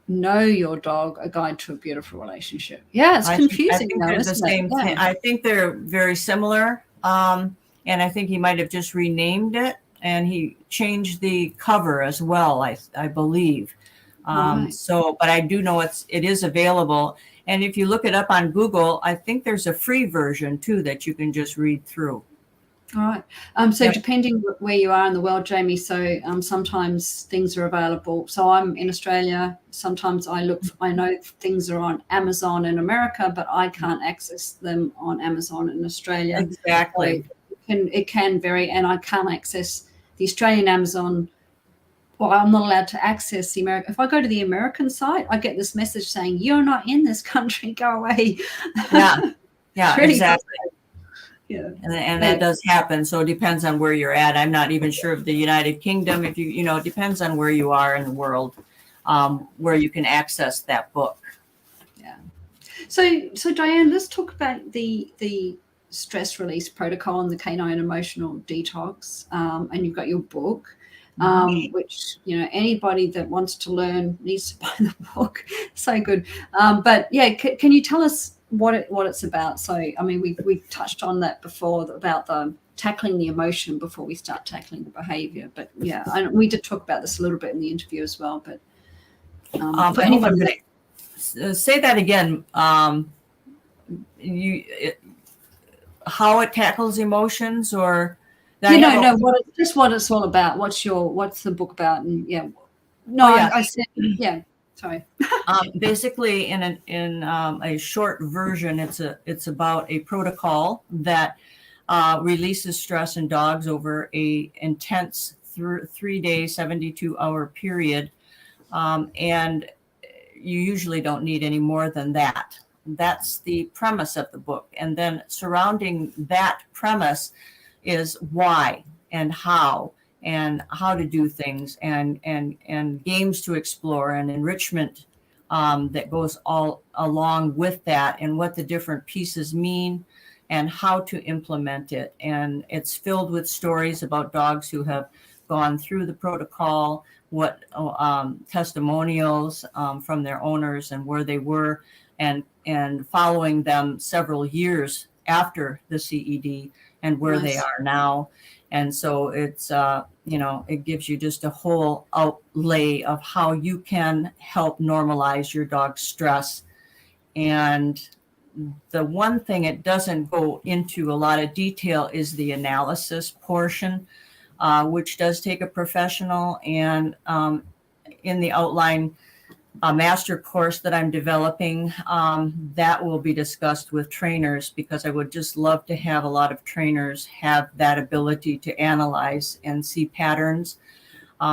Speaker 1: Know Your Dog, a guide to a beautiful relationship. Yeah, it's confusing.
Speaker 2: I think they're the same thing. I think they're very similar. And I think he might have just renamed it, and he changed the cover as well, I believe. Right. So, but I do know it is available. And if you look it up on Google, I think there's a free version too that you can just read through.
Speaker 1: All right. So depending where you are in the world, Jamie, so sometimes things are available. So I'm in Australia. Sometimes I know things are on Amazon in America, but I can't access them on Amazon in Australia.
Speaker 2: Exactly.
Speaker 1: So it can vary, and I can't access the Australian Amazon. Well, I'm not allowed to access the American. If I go to the American site, I get this message saying, "You're not in this country. Go away."
Speaker 2: Yeah, exactly.
Speaker 1: Yeah.
Speaker 2: And that does happen. So it depends on where you're at. I'm not even sure of the United Kingdom. If it depends on where you are in the world, where you can access that book.
Speaker 1: Yeah. So Diane, let's talk about the stress release protocol and the Canine Emotional Detox. And you've got your book, which, anybody that wants to learn needs to buy the book. So good. But yeah, can you tell us what it's about? So, I mean, we've touched on that before about the tackling the emotion before we start tackling the behavior. But yeah, we did talk about this a little bit in the interview as well. But for anyone
Speaker 2: say that again. How it tackles emotions, or
Speaker 1: what it's all about. What's the book about? And I said sorry.
Speaker 2: Basically, in a short version, it's about a protocol that releases stress in dogs over a intense 3-day, 72-hour period, and you usually don't need any more than that. That's the premise of the book, and then surrounding that premise is why and how to do things, and games to explore, and enrichment that goes all along with that, and what the different pieces mean and how to implement it. And it's filled with stories about dogs who have gone through the protocol, what testimonials from their owners and where they were, and following them several years after the CED and where they are now. And so it's, it gives you just a whole outlay of how you can help normalize your dog's stress. And the one thing it doesn't go into a lot of detail is the analysis portion, which does take a professional. And in the outline master course that I'm developing, that will be discussed with trainers, because I would just love to have a lot of trainers have that ability to analyze and see patterns,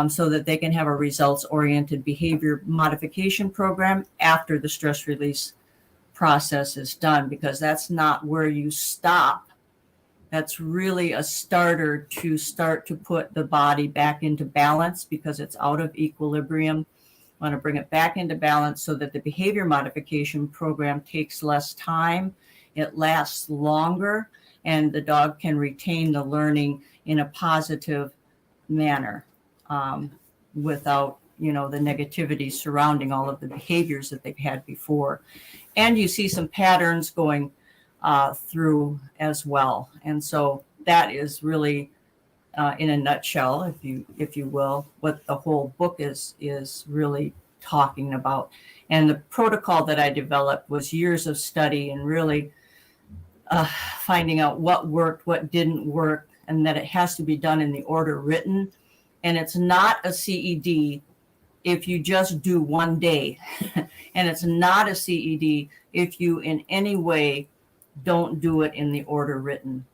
Speaker 2: so that they can have a results-oriented behavior modification program after the stress release process is done, because that's not where you stop. That's really a starter to start to put the body back into balance, because it's out of equilibrium. Want to bring it back into balance so that the behavior modification program takes less time, it lasts longer, and the dog can retain the learning in a positive manner, without the negativity surrounding all of the behaviors that they've had before. And you see some patterns going through as well. And so that is really in a nutshell, if you will, what the whole book is really talking about. And the protocol that I developed was years of study and really finding out what worked, what didn't work, and that it has to be done in the order written. And it's not a CED if you just do one day. And it's not a CED if you in any way don't do it in the order written.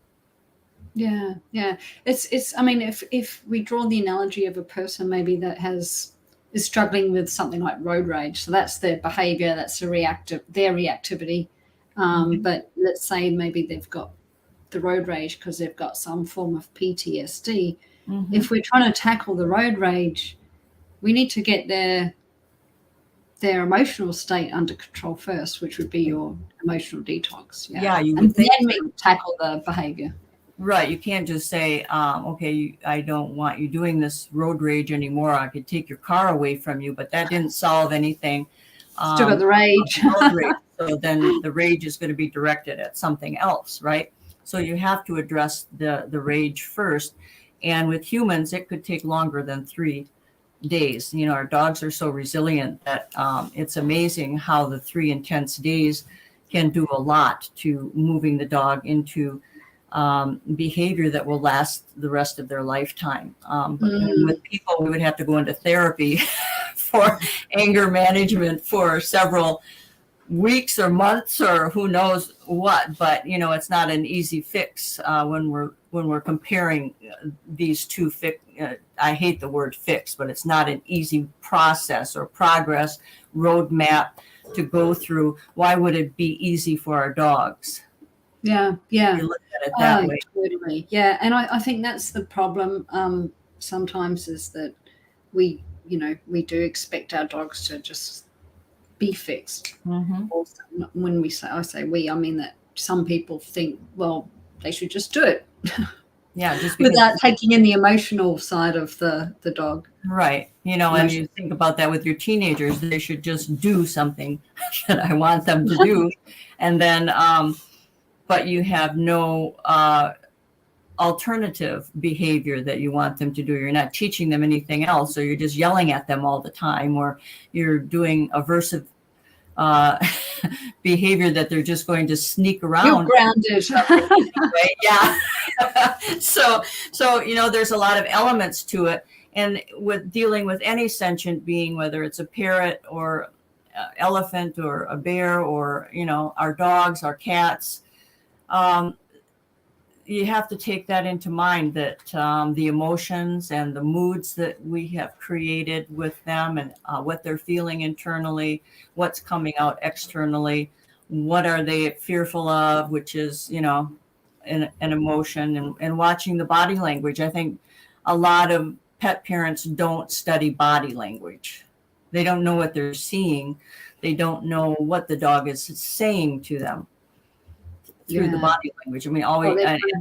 Speaker 1: Yeah, yeah. It's. I mean, if we draw the analogy of a person maybe that is struggling with something like road rage, so that's their behavior, that's their reactivity. But let's say maybe they've got the road rage because they've got some form of PTSD. If we're trying to tackle the road rage, we need to get their emotional state under control first, which would be your emotional detox.
Speaker 2: Yeah, you
Speaker 1: and
Speaker 2: would think
Speaker 1: then we tackle the behavior.
Speaker 2: Right. You can't just say, okay, I don't want you doing this road rage anymore. I could take your car away from you, but that didn't solve anything.
Speaker 1: Still got the rage.
Speaker 2: Road rage. So then the rage is going to be directed at something else, right? So you have to address the rage first. And with humans, it could take longer than 3 days. You know, our dogs are so resilient that it's amazing how the 3 intense days can do a lot to moving the dog into behavior that will last the rest of their lifetime. But with people, we would have to go into therapy for anger management for several weeks or months or who knows what. But you know, it's not an easy fix when we're comparing these two. I hate the word fix, but it's not an easy process or progress roadmap to go through. Why would it be easy for our dogs?
Speaker 1: Yeah.
Speaker 2: You look at it that way.
Speaker 1: Totally. Yeah. And I think that's the problem sometimes is that we do expect our dogs to just be fixed. Also, when I say we, I mean that some people think, well, they should just do it.
Speaker 2: Yeah, just
Speaker 1: without taking in the emotional side of the dog.
Speaker 2: Right. You know, and you think about that with your teenagers, they should just do something that I want them to do. And then but you have no alternative behavior that you want them to do. You're not teaching them anything else, or you're just yelling at them all the time, or you're doing aversive behavior that they're just going to sneak around.
Speaker 1: You're grounded.
Speaker 2: Right? Yeah. So, you know, there's a lot of elements to it. And with dealing with any sentient being, whether it's a parrot or elephant or a bear or, you know, our dogs, our cats, you have to take that into mind, that the emotions and the moods that we have created with them and what they're feeling internally, what's coming out externally, what are they fearful of, which is, you know, an emotion, and watching the body language. I think a lot of pet parents don't study body language. They don't know what they're seeing. They don't know what the dog is saying to them through the body language. I mean, always,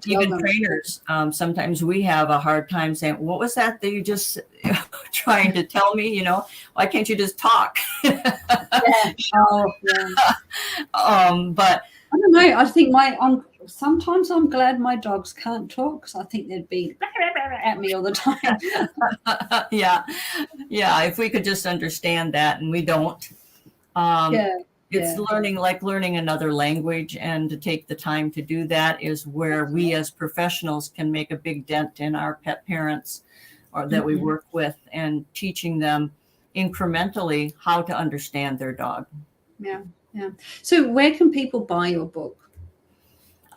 Speaker 2: even trainers, sometimes we have a hard time saying, what was that you just trying to tell me? You know, why can't you just talk?
Speaker 1: Yeah.
Speaker 2: But
Speaker 1: I don't know. I think sometimes I'm glad my dogs can't talk, because I think they'd be at me all the time.
Speaker 2: Yeah. If we could just understand that, and we don't. It's learning another language, and to take the time to do that is where we as professionals can make a big dent in our pet parents or that we work with, and teaching them incrementally how to understand their dog.
Speaker 1: Yeah. So where can people buy your book?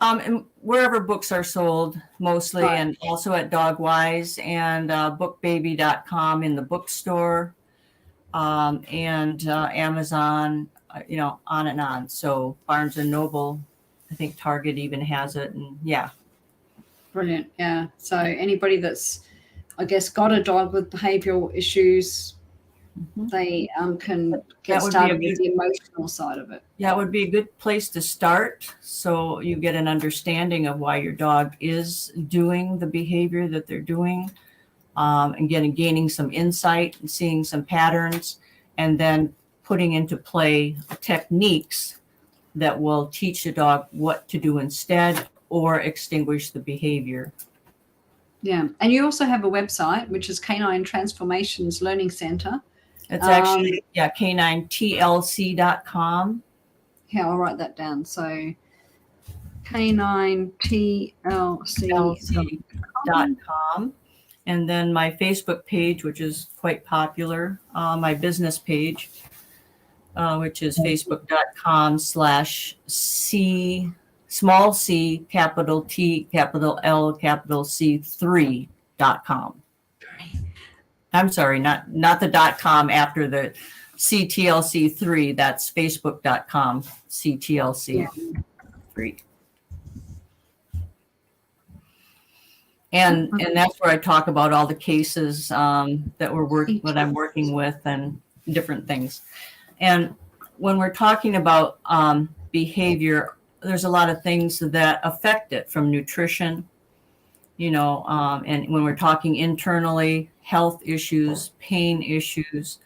Speaker 2: And wherever books are sold, mostly, right. And also at Dogwise and bookbaby.com in the bookstore, and Amazon, you know, on and on. So Barnes and Noble, I think Target even has it. And yeah.
Speaker 1: Brilliant. Yeah. So anybody that's, I guess, got a dog with behavioral issues, they can get started with the emotional side of it.
Speaker 2: Yeah, it would be a good place to start, so you get an understanding of why your dog is doing the behavior that they're doing, and gaining some insight and seeing some patterns, and then putting into play techniques that will teach the dog what to do instead or extinguish the behavior.
Speaker 1: Yeah. And you also have a website, which is Canine Transformations Learning Center.
Speaker 2: It's actually, caninetlc.com.
Speaker 1: Yeah, I'll write that down. So
Speaker 2: caninetlc.com. And then my Facebook page, which is quite popular, my business page, which is facebook.com/C, small c, capital T, capital L, capital C, 3.com. I'm sorry, not the .com after the CTLC3. That's facebook.com CTLC3. And that's where I talk about all the cases that I'm working with and different things. And when we're talking about behavior, there's a lot of things that affect it, from nutrition, and when we're talking internally, health issues, pain issues,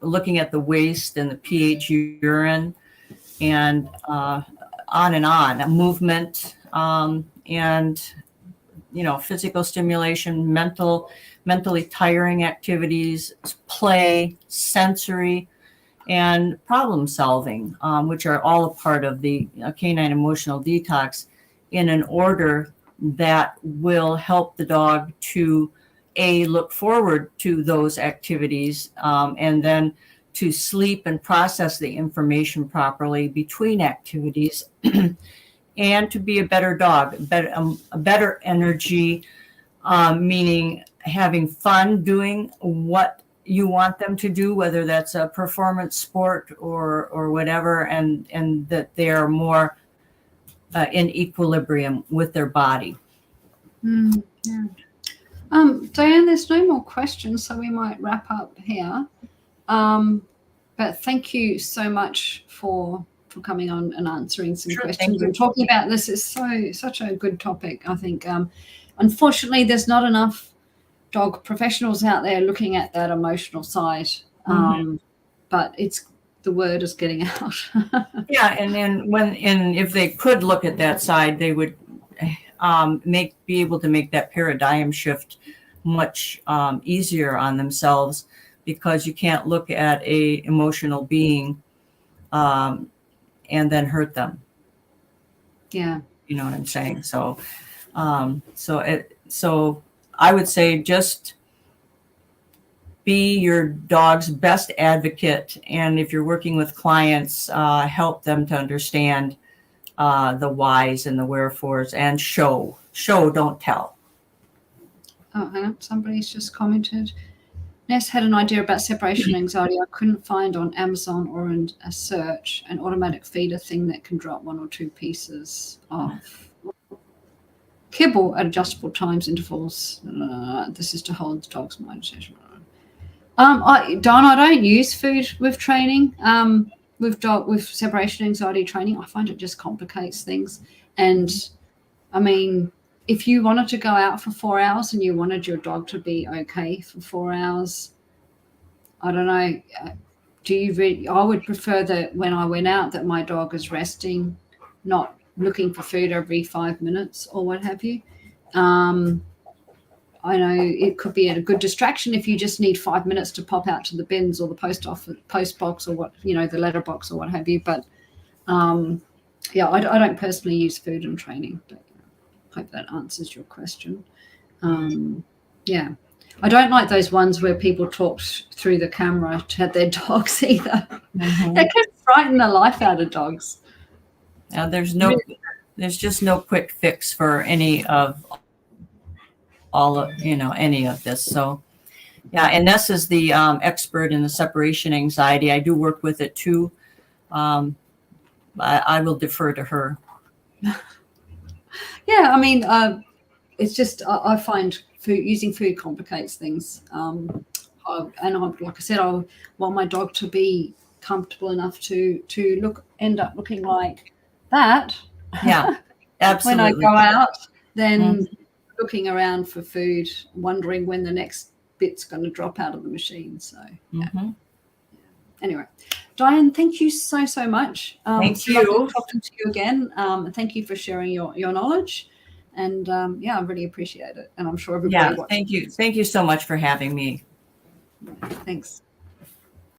Speaker 2: looking at the waste and the pH urine, and on and on, movement, and physical stimulation, mentally tiring activities, play, sensory, and problem solving, which are all a part of the canine emotional detox, in an order that will help the dog to look forward to those activities, and then to sleep and process the information properly between activities, and to be a better dog, a better energy, meaning having fun doing what you want them to do, whether that's a performance sport or whatever, and that they are more in equilibrium with their body.
Speaker 1: Yeah. Diane, there's no more questions, so we might wrap up here. But thank you so much for coming on and answering some questions and talking about this. Is such a good topic, I think. Unfortunately, there's not enough dog professionals out there looking at that emotional side, but the word is getting out.
Speaker 2: Yeah, and then if they could look at that side, they would be able to make that paradigm shift much easier on themselves, because you can't look at a emotional being and then hurt them.
Speaker 1: Yeah,
Speaker 2: you know what I'm saying. So I would say just be your dog's best advocate, and if you're working with clients, help them to understand the whys and the wherefores, and show, don't tell.
Speaker 1: Oh, hang on. Somebody's just commented. Ness had an idea about separation anxiety I couldn't find on Amazon or in a search, an automatic feeder thing that can drop 1 or 2 pieces of kibble at adjustable times intervals. This is to hold the dog's mind. I don't use food with training. With separation anxiety training, I find it just complicates things. And I mean, if you wanted to go out for 4 hours and you wanted your dog to be okay for 4 hours, I don't know. I would prefer that when I went out that my dog is resting, not looking for food every 5 minutes or what have you. I know it could be a good distraction if you just need 5 minutes to pop out to the bins or the post box or what, the letterbox or what have you. But I don't personally use food in training, but I hope that answers your question. Yeah. I don't like those ones where people talk through the camera to their dogs either. Mm-hmm. They can frighten the life out of dogs.
Speaker 2: Now, there's just no quick fix for any of any of this. So, yeah, and Ness is the expert in the separation anxiety. I do work with it too. I will defer to her.
Speaker 1: Yeah, I mean, it's just I find using food complicates things. Like I said, I want my dog to be comfortable enough to end up looking like that.
Speaker 2: Yeah, absolutely.
Speaker 1: When I go out, then looking around for food, wondering when the next bit's going to drop out of the machine. So, yeah. Anyway, Diane, thank you so much.
Speaker 2: Thank you.
Speaker 1: Talking to you again. Thank you for sharing your knowledge. And I really appreciate it. And I'm sure everybody watching.
Speaker 2: Thank you. Thank you so much for having me.
Speaker 1: Thanks.